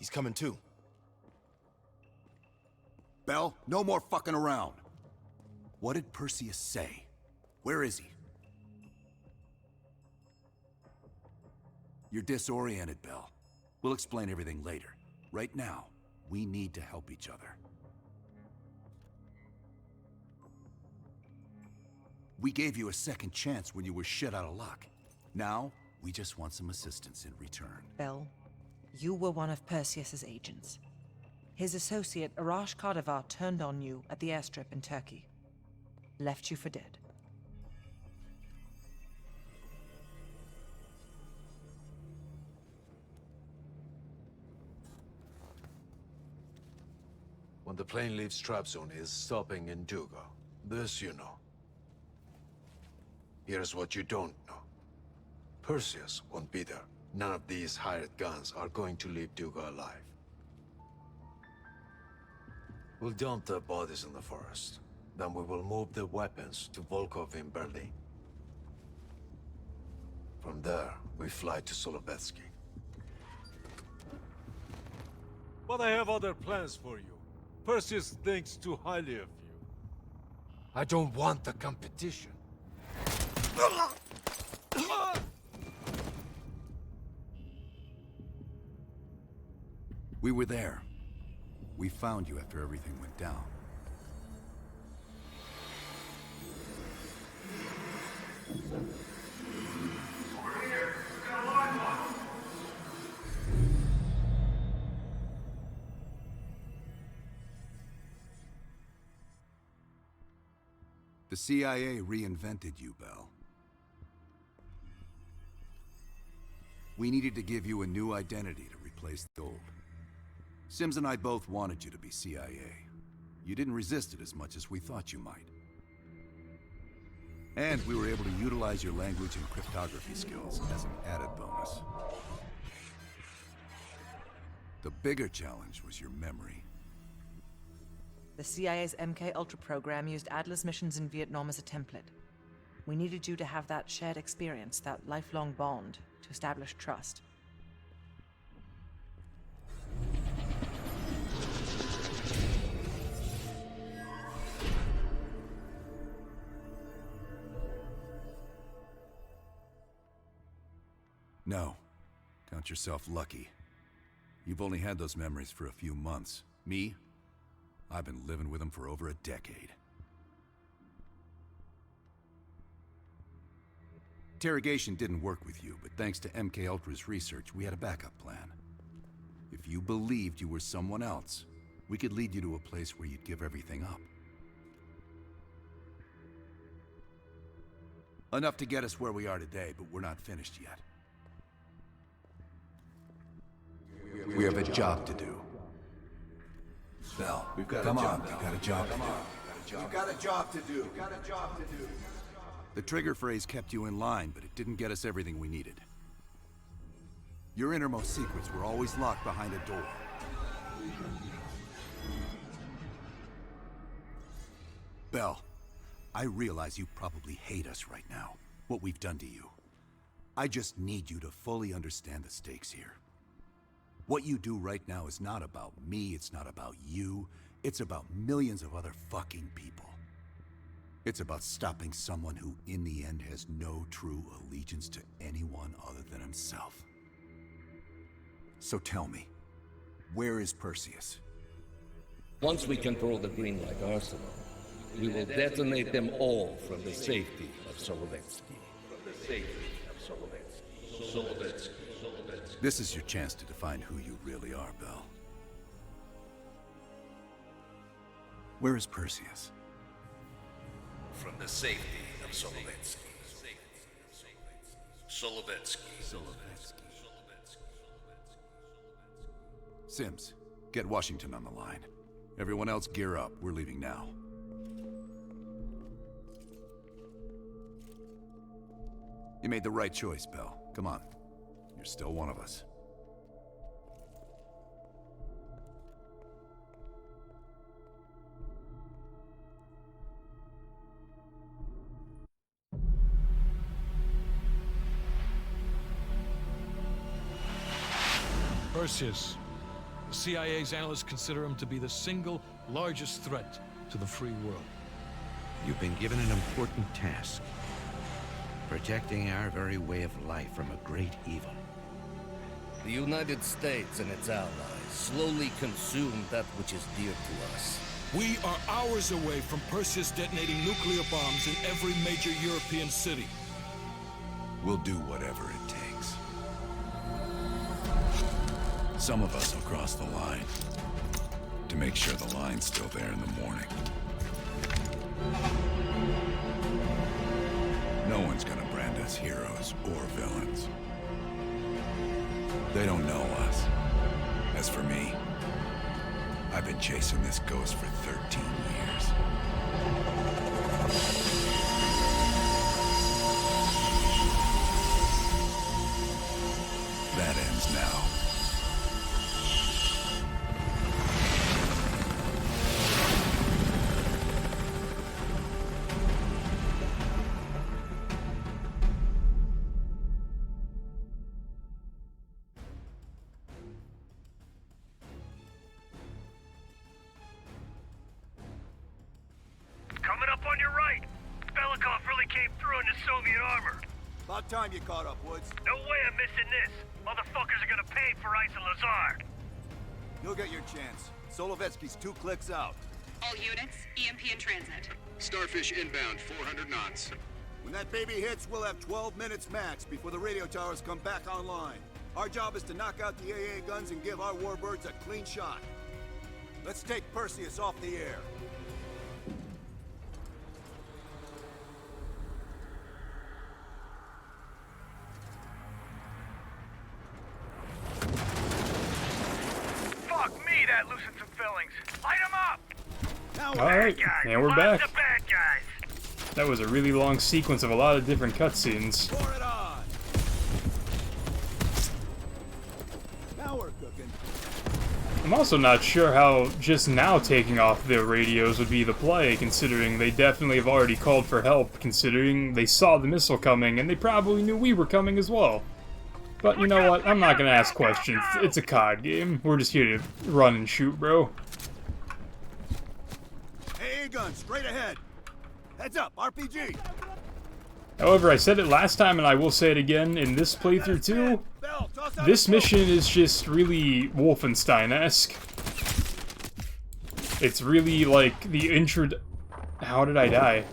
He's coming too. Bell, no more fucking around. What did Perseus say? Where is he? You're disoriented, Bell. We'll explain everything later. Right now, we need to help each other. We gave you a second chance when you were shit out of luck. Now, we just want some assistance in return. Bell, you were one of Perseus's agents. His associate, Arash Kardavar, turned on you at the airstrip in Turkey. Left you for dead. When the plane leaves Trap Zone, it's stopping in Duga. This you know. Here's what you don't know. Perseus won't be there. None of these hired guns are going to leave Duga alive. We'll dump their bodies in the forest. Then we will move the weapons to Volkov in Berlin. From there, we fly to Solovetsky. But I have other plans for you. Perseus thinks too highly of you. I don't want the competition. We were there. We found you after everything went down. The CIA reinvented you, Bell. We needed to give you a new identity to replace the old. Sims and I both wanted you to be CIA. You didn't resist it as much as we thought you might. And we were able to utilize your language and cryptography skills as an added bonus. The bigger challenge was your memory. The CIA's MK-Ultra program used Adler's missions in Vietnam as a template. We needed you to have that shared experience, that lifelong bond, to establish trust. No. Count yourself lucky. You've only had those memories for a few months. Me? I've been living with them for over a decade. Interrogation didn't work with you, but thanks to MK-Ultra's research, we had a backup plan. If you believed you were someone else, we could lead you to a place where you'd give everything up. Enough to get us where we are today, but we're not finished yet. We have a job to do. Bell, come on, we've got a job to do. We've got a job to do. We've got a job to do. The trigger phrase kept you in line, but it didn't get us everything we needed. Your innermost secrets were always locked behind a door. Bell, I realize you probably hate us right now, what we've done to you. I just need you to fully understand the stakes here. What you do right now is not about me, it's not about you, it's about millions of other fucking people. It's about stopping someone who, in the end, has no true allegiance to anyone other than himself. So tell me, where is Perseus? Once we control the Green Light Arsenal, we will detonate them all from the safety of Solovetsky. This is your chance to define who you really are, Bell. Where is Perseus? From the safety of Solovetsky. Solovetsky. Sims, get Washington on the line. Everyone else gear up. We're leaving now. You made the right choice, Bell. Come on. You're still one of us. Perseus, The CIA's analysts consider him to be the single largest threat to the free world. You've been given an important task. Protecting our very way of life from a great evil. The United States and its allies slowly consume that which is dear to us. We are hours away from Perseus detonating nuclear bombs in every major European city. We'll do whatever it takes. Some of us will cross the line to make sure the line's still there in the morning. No one's gonna brand us heroes or villains. They don't know us. As for me, I've been chasing this ghost for 13 years. That ends now. Coming up on your right. Belikov really came through in the Soviet armor. About time you caught up, Woods. No way I'm missing this. Motherfuckers are gonna pay for Ice and Lazard. You'll get your chance. Solovetsky's 2 clicks out. All units, EMP in transit. Starfish inbound, 400 knots. When that baby hits, we'll have 12 minutes max before the radio towers come back online. Our job is to knock out the AA guns and give our warbirds a clean shot. Let's take Perseus off the air. Fuck me, that loosened some fillings. Light them up! Alright, and we're back. The bad guys. That was a really long sequence of a lot of different cutscenes. Pour it on! Now we're cooking. I'm also not sure how just now taking off the radios would be the play, considering they definitely have already called for help, considering they saw the missile coming, and they probably knew we were coming as well. But you know what? I'm not gonna ask questions. It's a COD game. We're just here to run and shoot, bro. AA gun, straight ahead. Heads up, RPG. However, I said it last time, and I will say it again in this playthrough too. This mission is just really Wolfenstein-esque. It's really like the intro... How did I die?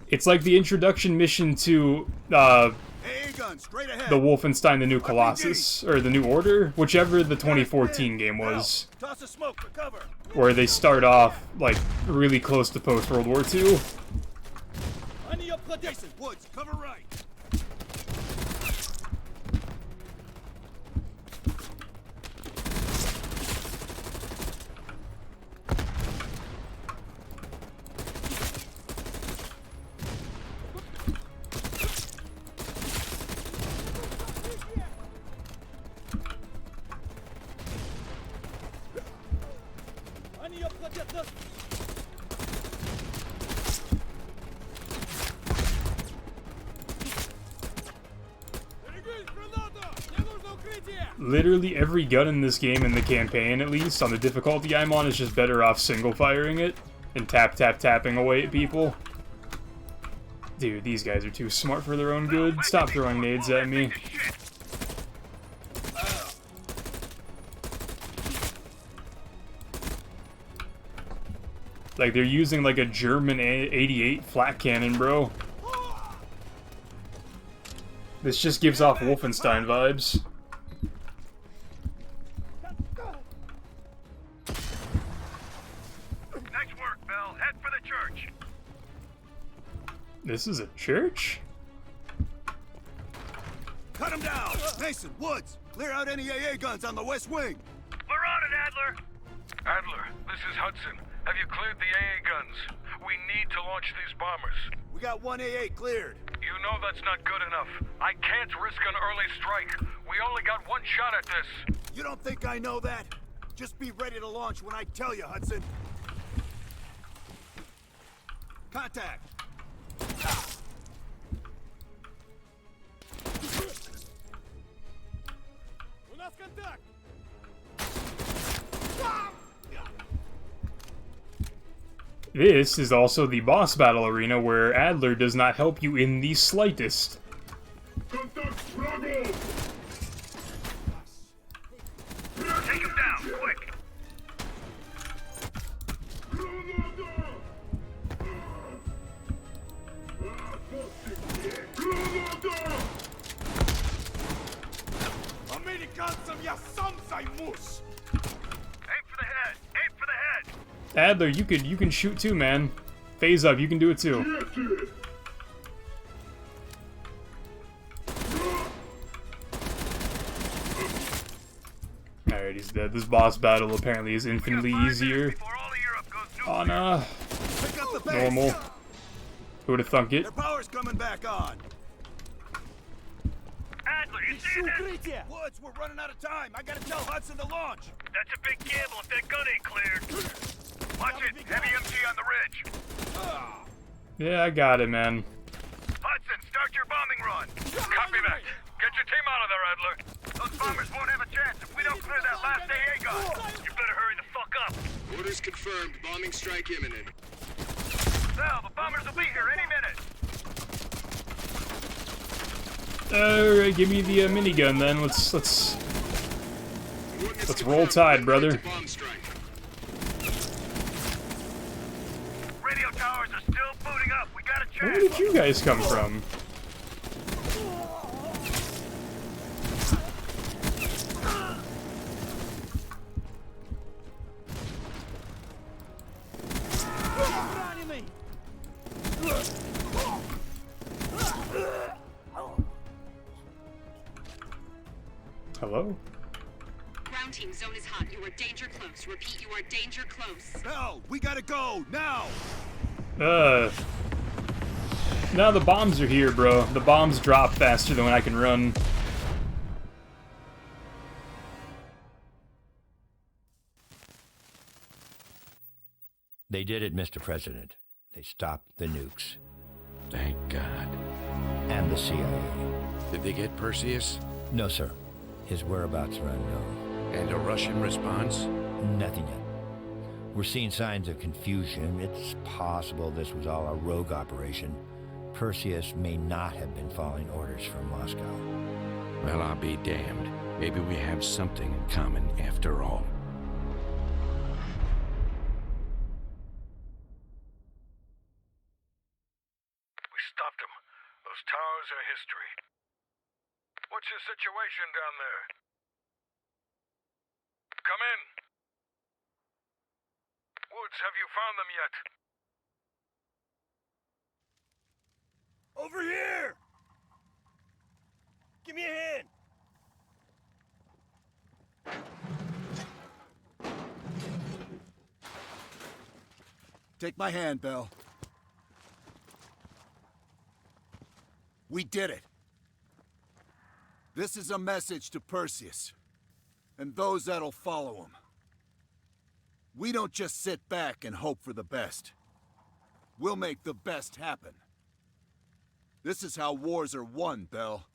It's like the introduction mission to, the Wolfenstein: The New Colossus, or The New Order, whichever the 2014 game was. Where they start off, like, really close to post-World War II. Woods, cover right. Literally every gun in this game, in the campaign at least, on the difficulty I'm on, is just better off single-firing it and tapping away at people. Dude, these guys are too smart for their own good. Stop throwing nades at me. Like, they're using like a German 88 flat cannon, bro. This just gives off Wolfenstein vibes. Nice work, Bell. Head for the church. This is a church? Cut him down! Mason, Woods, clear out any AA guns on the west wing. We're on it, Adler. Adler, this is Hudson. Have you cleared the AA guns? We need to launch these bombers. We got 1 AA cleared. You know that's not good enough. I can't risk an early strike. We only got 1 shot at this. You don't think I know that? Just be ready to launch when I tell you, Hudson. Contact. This is also the boss battle arena where Adler does not help you in the slightest. Take him down, quick! Aim for the head! Aim for the head! Adler, you can shoot too, man. Phase up, you can do it too. Alright, he's dead. This boss battle apparently is infinitely easier on normal. Who would have thunk it? Their power's coming back on. Adler, you see this? Woods, we're running out of time. I gotta tell Hudson to launch. That's a big gamble if that gun ain't cleared. Watch it, heavy MG on the ridge. Yeah, I got it, man. Hudson, start your bombing run. Copy that. Get your team out of there, Adler. Those bombers won't have a chance if we don't clear that last AA gun. You better hurry the fuck up. Orders confirmed. Bombing strike imminent. Sal, the bombers will be here any minute. Alright, give me the minigun then. Let's roll tide, brother. Radio towers are still booting up. We got a chance. Where did you guys come from? Hello? Ground team, zone is hot. You are danger close. Repeat, you are danger close. Bell, we gotta go, now! No, the bombs are here, bro. The bombs drop faster than when I can run. They did it, Mr. President. They stopped the nukes. Thank God. And the CIA. Did they get Perseus? No, sir. His whereabouts are unknown. And a Russian response? Nothing yet. We're seeing signs of confusion. It's possible this was all a rogue operation. Perseus may not have been following orders from Moscow. Well, I'll be damned. Maybe we have something in common after all. We stopped them. Those towers are history. What's your situation down there? Come in. Woods, have you found them yet? Over here! Give me a hand! Take my hand, Bell. We did it. This is a message to Perseus, and those that'll follow him. We don't just sit back and hope for the best. We'll make the best happen. This is how wars are won, Bell.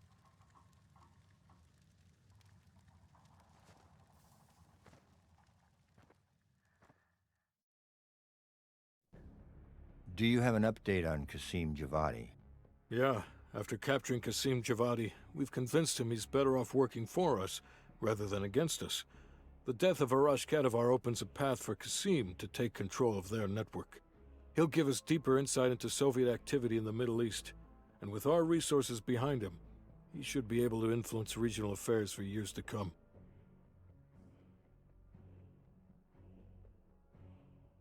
Do you have an update on Qasim Javadi? Yeah, after capturing Qasim Javadi, we've convinced him he's better off working for us rather than against us. The death of Arash Kadivar opens a path for Qasim to take control of their network. He'll give us deeper insight into Soviet activity in the Middle East, and with our resources behind him, he should be able to influence regional affairs for years to come.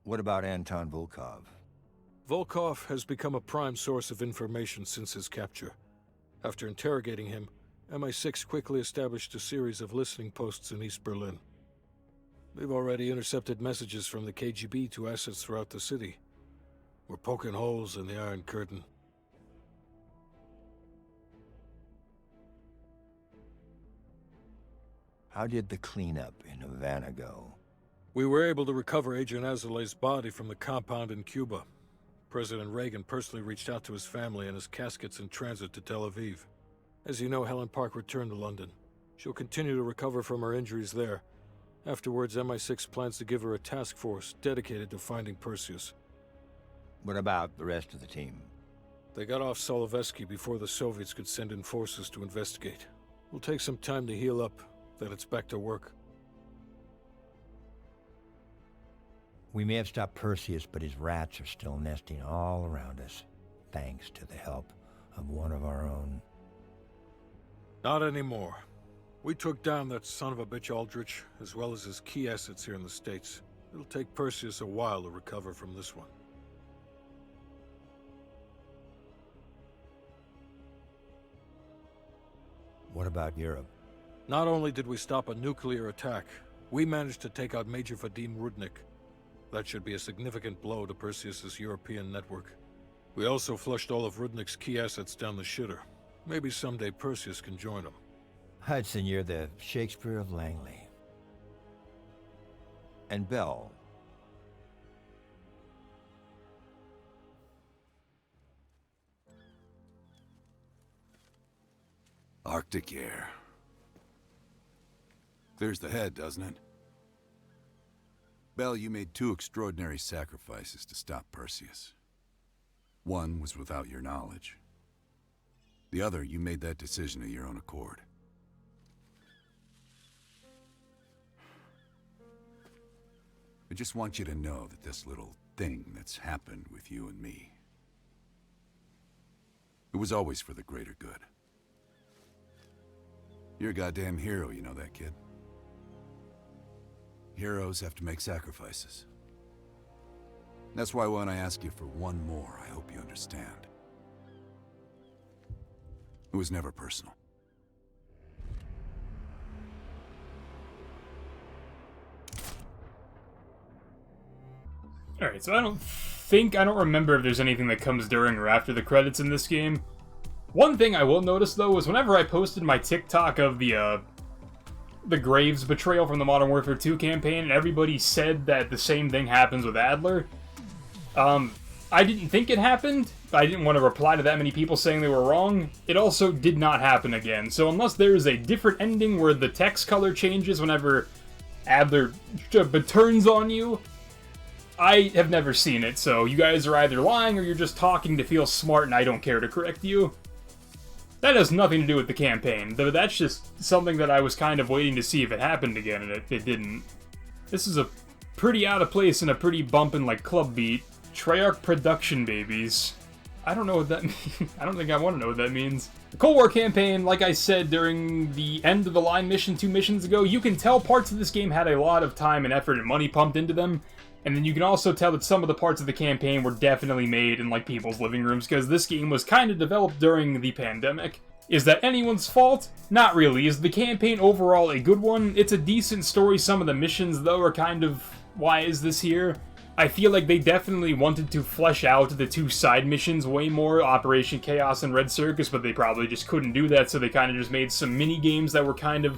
What about Anton Volkov? Volkov has become a prime source of information since his capture. After interrogating him, MI6 quickly established a series of listening posts in East Berlin. They've already intercepted messages from the KGB to assets throughout the city. We're poking holes in the Iron Curtain. How did the cleanup in Havana go? We were able to recover Agent Azoulay's body from the compound in Cuba. President Reagan personally reached out to his family, and his casket's in transit to Tel Aviv. As you know, Helen Park returned to London. She'll continue to recover from her injuries there. Afterwards, MI6 plans to give her a task force dedicated to finding Perseus. What about the rest of the team? They got off Solovetsky before the Soviets could send in forces to investigate. We'll take some time to heal up, then it's back to work. We may have stopped Perseus, but his rats are still nesting all around us, thanks to the help of one of our own. Not anymore. We took down that son of a bitch Aldrich, as well as his key assets here in the States. It'll take Perseus a while to recover from this one. What about Europe? Not only did we stop a nuclear attack, we managed to take out Major Vadim Rudnik. That should be a significant blow to Perseus's European network. We also flushed all of Rudnik's key assets down the shitter. Maybe someday Perseus can join him. Hudson, you're the Shakespeare of Langley. And Bell. Arctic air. Clears the head, doesn't it? Bell, you made 2 extraordinary sacrifices to stop Perseus. One was without your knowledge. The other, you made that decision of your own accord. I just want you to know that this little thing that's happened with you and me, it was always for the greater good. You're a goddamn hero, you know that, kid? Heroes have to make sacrifices. That's why when I ask you for one more, I hope you understand. It was never personal. Alright, so I don't remember if there's anything that comes during or after the credits in this game. One thing I will notice, though, is whenever I posted my TikTok of the Graves betrayal from the Modern Warfare 2 campaign, and everybody said that the same thing happens with Adler, I didn't think it happened. I didn't want to reply to that many people saying they were wrong. It also did not happen again. So unless there is a different ending where the text color changes whenever Adler turns on you, I have never seen it. So you guys are either lying or you're just talking to feel smart and I don't care to correct you. That has nothing to do with the campaign, though that's just something that I was kind of waiting to see if it happened again, and it didn't. This is a pretty out of place and a pretty bumpin' like club beat. Treyarch production babies. I don't know what that means. I don't think I want to know what that means. The Cold War campaign, like I said during the end of the line mission 2 missions ago, you can tell parts of this game had a lot of time and effort and money pumped into them. And then you can also tell that some of the parts of the campaign were definitely made in like people's living rooms, because this game was kind of developed during the pandemic. Is that anyone's fault? Not really. Is the campaign overall a good one? It's a decent story. Some of the missions, though, are kind of, why is this here? I feel like they definitely wanted to flesh out the 2 side missions way more, Operation Chaos and Red Circus, but they probably just couldn't do that, so they kind of just made some mini-games that were kind of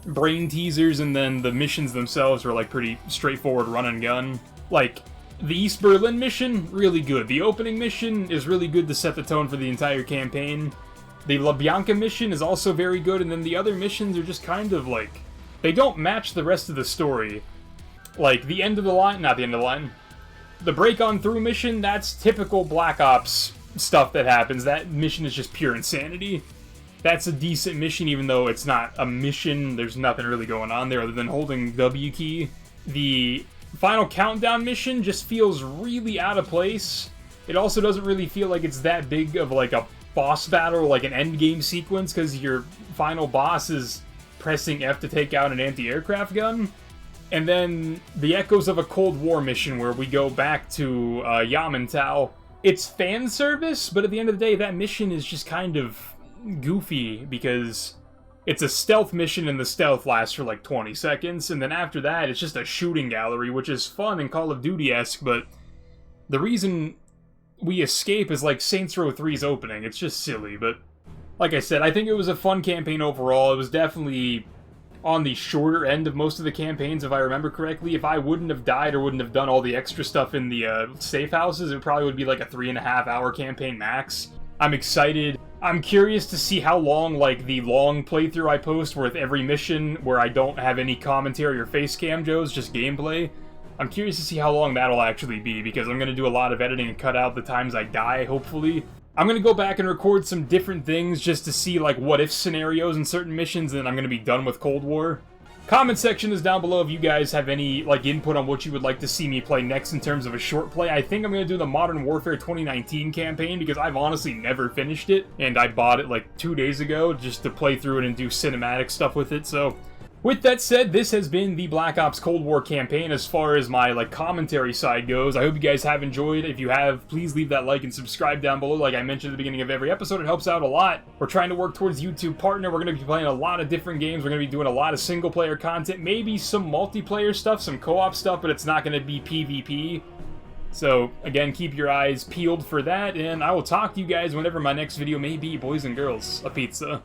brain teasers, and then the missions themselves were like pretty straightforward run and gun. Like, the East Berlin mission, really good. The opening mission is really good to set the tone for the entire campaign. The La Bianca mission is also very good, and then the other missions are just kind of like, they don't match the rest of the story. Like, the end of the line, not the end of the line, the break on through mission, that's typical Black Ops stuff that happens. That mission is just pure insanity. That's a decent mission, even though it's not a mission. There's nothing really going on there other than holding W key. The final countdown mission just feels really out of place. It also doesn't really feel like it's that big of like a boss battle, like an end game sequence, because your final boss is pressing F to take out an anti-aircraft gun. And then the Echoes of a Cold War mission where we go back to Yamantau. It's fan service, but at the end of the day, that mission is just kind of goofy because it's a stealth mission and the stealth lasts for like 20 seconds, and then after that, it's just a shooting gallery, which is fun and Call of Duty-esque, but the reason we escape is like Saints Row 3's opening. It's just silly, but like I said, I think it was a fun campaign overall. It was definitely on the shorter end of most of the campaigns, if I remember correctly. If I wouldn't have died or wouldn't have done all the extra stuff in the safe houses, it probably would be like a 3.5 hour campaign max. I'm excited. I'm curious to see how long, like, the long playthrough I post with every mission where I don't have any commentary or face cam, Joes, just gameplay. I'm curious to see how long that'll actually be, because I'm going to do a lot of editing and cut out the times I die, hopefully. I'm going to go back and record some different things just to see, like, what-if scenarios in certain missions, and then I'm going to be done with Cold War. Comment section is down below if you guys have any, like, input on what you would like to see me play next in terms of a short play. I think I'm going to do the Modern Warfare 2019 campaign, because I've honestly never finished it, and I bought it, like, 2 days ago just to play through it and do cinematic stuff with it, so... With that said, this has been the Black Ops Cold War campaign as far as my, like, commentary side goes. I hope you guys have enjoyed. If you have, please leave that like and subscribe down below. Like I mentioned at the beginning of every episode, it helps out a lot. We're trying to work towards YouTube Partner. We're going to be playing a lot of different games. We're going to be doing a lot of single-player content, maybe some multiplayer stuff, some co-op stuff, but it's not going to be PvP. So, again, keep your eyes peeled for that, and I will talk to you guys whenever my next video may be, boys and girls. A pizza.